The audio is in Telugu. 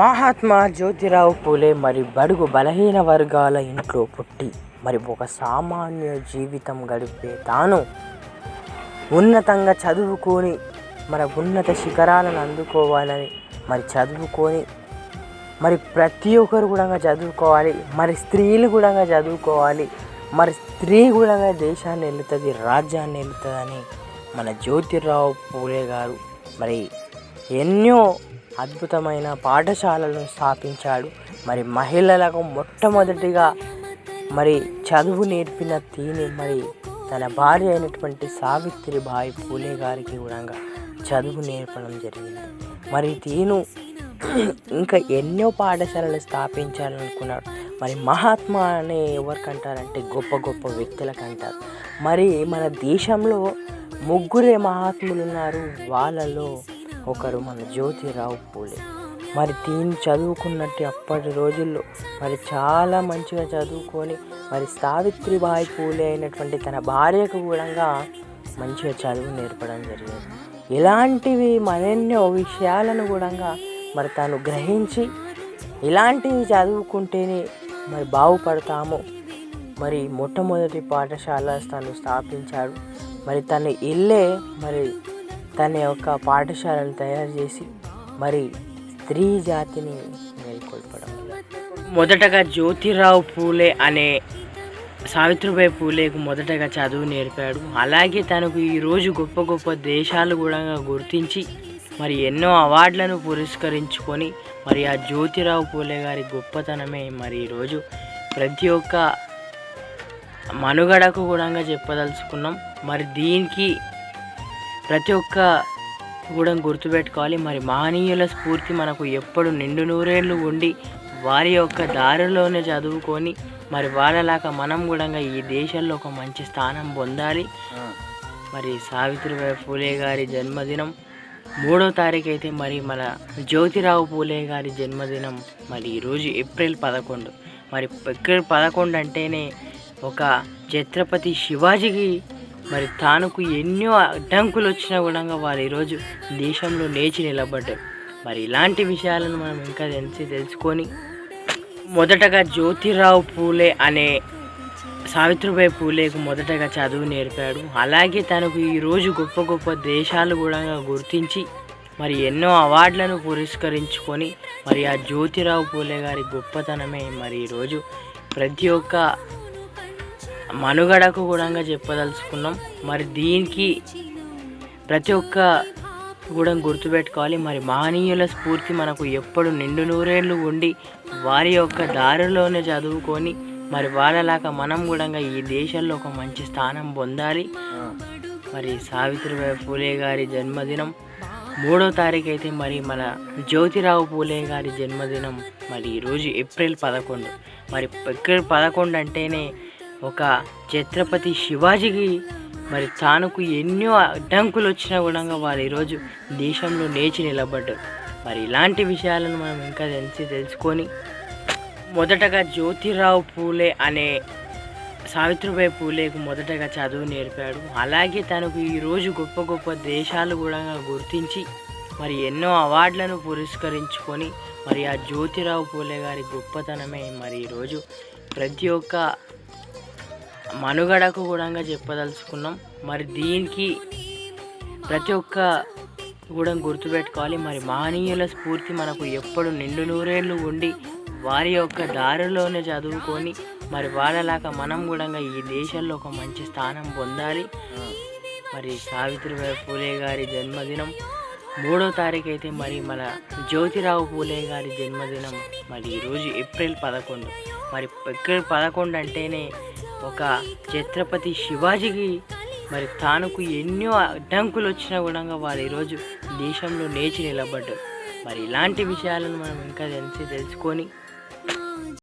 మహాత్మా జ్యోతిరావు పూలే మరి బడుగు బలహీన వర్గాల ఇంట్లో పుట్టి మరి ఒక సామాన్య జీవితం గడిపే తాను ఉన్నతంగా చదువుకొని మరి ఉన్నత శిఖరాలను అందుకోవాలని మరి చదువుకొని మరి ప్రతి ఒక్కరు కూడా చదువుకోవాలి, మరి స్త్రీలు కూడా చదువుకోవాలి, మరి స్త్రీ కూడా దేశాన్ని వెళుతుంది, రాజ్యాన్ని వెళుతుందని మన జ్యోతిరావు పూలే గారు మరి ఎన్నో అద్భుతమైన పాఠశాలను స్థాపించాడు. మరి మహిళలకు మొట్టమొదటిగా మరి చదువు నేర్పిన తీని మరి తన భార్య అయినటువంటి సావిత్రిబాయి పూలే గారికి కూడా చదువు నేర్పడం జరిగింది. మరి తీను ఇంకా ఎన్నో పాఠశాలలు స్థాపించాలనుకున్నాడు. మరి మహాత్మా అనే ఎవరికంటారంటే గొప్ప గొప్ప వ్యక్తులకు అంటారు. మరి మన దేశంలో ముగ్గురే మహాత్ములు ఉన్నారు. వాళ్ళలో ఒకరు మన జ్యోతిరావు పూలే. మరి దీన్ని చదువుకున్నట్టు అప్పటి రోజుల్లో మరి చాలా మంచిగా చదువుకొని మరి సావిత్రిబాయి పూలే అయినటువంటి తన భార్యకు కూడా మంచిగా చదువు నేర్పడం జరిగింది. ఇలాంటివి మరెన్నో విషయాలను కూడా మరి తను గ్రహించి ఇలాంటివి చదువుకుంటేనే మరి బాగుపడతాము. మరి మొట్టమొదటి పాఠశాల తను స్థాపించాడు. మరి తన ఇల్లే మరి తన యొక్క పాఠశాలను తయారు చేసి మరి స్త్రీ జాతిని మేల్కొల్పడం. మొదటగా జ్యోతిరావు పూలే అనే సావిత్రిబాయి పూలేకు మొదటగా చదువు నేర్పాడు. అలాగే తనకు ఈరోజు గొప్ప గొప్ప దేశాలు కూడా గుర్తించి మరి ఎన్నో అవార్డులను పురస్కరించుకొని మరి ఆ జ్యోతిరావు పూలే గారి గొప్పతనమే మరి ఈరోజు ప్రతి ఒక్క మనుగడకు కూడా చెప్పదలుచుకున్నాం. మరి దీనికి ప్రతి ఒక్క కూడా గుర్తుపెట్టుకోవాలి. మరి మహనీయుల స్ఫూర్తి మనకు ఎప్పుడు నిండు నూరేళ్ళు ఉండి వారి యొక్క దారిలోనే చదువుకొని మరి వాళ్ళలాగా మనం కూడా ఈ దేశంలో ఒక మంచి స్థానం పొందాలి. మరి సావిత్రిబాయి పూలే గారి జన్మదినం 3వ తారీఖు అయితే మరి మన జ్యోతిరావు పూలే గారి జన్మదినం మరి ఈరోజు ఏప్రిల్ 11. మరి ఏప్రిల్ 11 అంటేనే ఒక ఛత్రపతి శివాజీకి మరి తానుకు ఎన్నో అడ్డంకులు వచ్చినా కూడా వారు ఈరోజు దేశంలో లేచి నిలబడ్డారు. మరి ఇలాంటి విషయాలను మనం ఇంకా తెలుసుకొని మొదటగా జ్యోతిరావు పూలే అనే సావిత్రిబాయి పూలేకు మొదటగా చదువు నేర్పాడు. అలాగే తనకు ఈరోజు గొప్ప గొప్ప దేశాలు కూడా గుర్తించి మరి ఎన్నో అవార్డులను పురస్కరించుకొని మరి ఆ జ్యోతిరావు పూలే గారి గొప్పతనమే మరి ఈరోజు ప్రతి ఒక్క మనుగడకు కూడా చెప్పదలుచుకున్నాం. మరి దీనికి ప్రతి ఒక్క కూడా గుర్తుపెట్టుకోవాలి. మరి మహనీయుల స్ఫూర్తి మనకు ఎప్పుడు నిండు నూరేళ్ళు ఉండి వారి యొక్క దారిలోనే చదువుకొని మరి వాళ్ళలాగా మనం కూడా ఈ దేశంలో ఒక మంచి స్థానం పొందాలి. మరి సావిత్రిబాయి పూలే గారి జన్మదినం 3వ తారీఖు అయితే మరి మన జ్యోతిరావు పూలే గారి జన్మదినం మరి ఈరోజు ఏప్రిల్ 11. మరి ఏప్రిల్ 11 అంటేనే ఒక ఛత్రపతి శివాజీకి మరి తానుకు ఎన్నో అడ్డంకులు వచ్చినా కూడా వారు ఈరోజు దేశంలో లేచి నిలబడ్డారు. మరి ఇలాంటి విషయాలను మనం ఇంకా తెలుసుకొని మొదటగా జ్యోతిరావు పూలే అనే సావిత్రిబాయి పూలేకు మొదటగా చదువు నేర్పాడు. అలాగే తనకు ఈరోజు గొప్ప గొప్ప దేశాలు కూడా గుర్తించి మరి ఎన్నో అవార్డులను పురస్కరించుకొని మరి ఆ జ్యోతిరావు పూలే గారి గొప్పతనమే మరి ఈరోజు ప్రతి ఒక్క మనుగడకు కూడా చెప్పదలుచుకున్నాం. మరి దీనికి ప్రతి ఒక్క కూడా గుర్తుపెట్టుకోవాలి. మరి మహనీయుల స్ఫూర్తి మనకు ఎప్పుడు నిండు నూరేళ్ళు ఉండి వారి యొక్క దారిలోనే చదువుకొని మరి వాళ్ళలాగా మనం కూడా ఈ దేశంలో ఒక మంచి స్థానం పొందాలి. మరి సావిత్రిబాయి పూలే గారి జన్మదినం 3వ తారీఖు అయితే మరి మన జ్యోతిరావు పూలే గారి జన్మదినం మరి ఈరోజు ఏప్రిల్ 11. మరి ఏప్రిల్ 11 అంటేనే ఒక ఛత్రపతి శివాజీకి మరి తానుకు ఎన్నో అడ్డంకులు వచ్చినా కూడా వారు ఈరోజు దేశంలో లేచి నిలబడ్డారు. మరి ఇలాంటి విషయాలను మనం ఇంకా తెలుసుకొని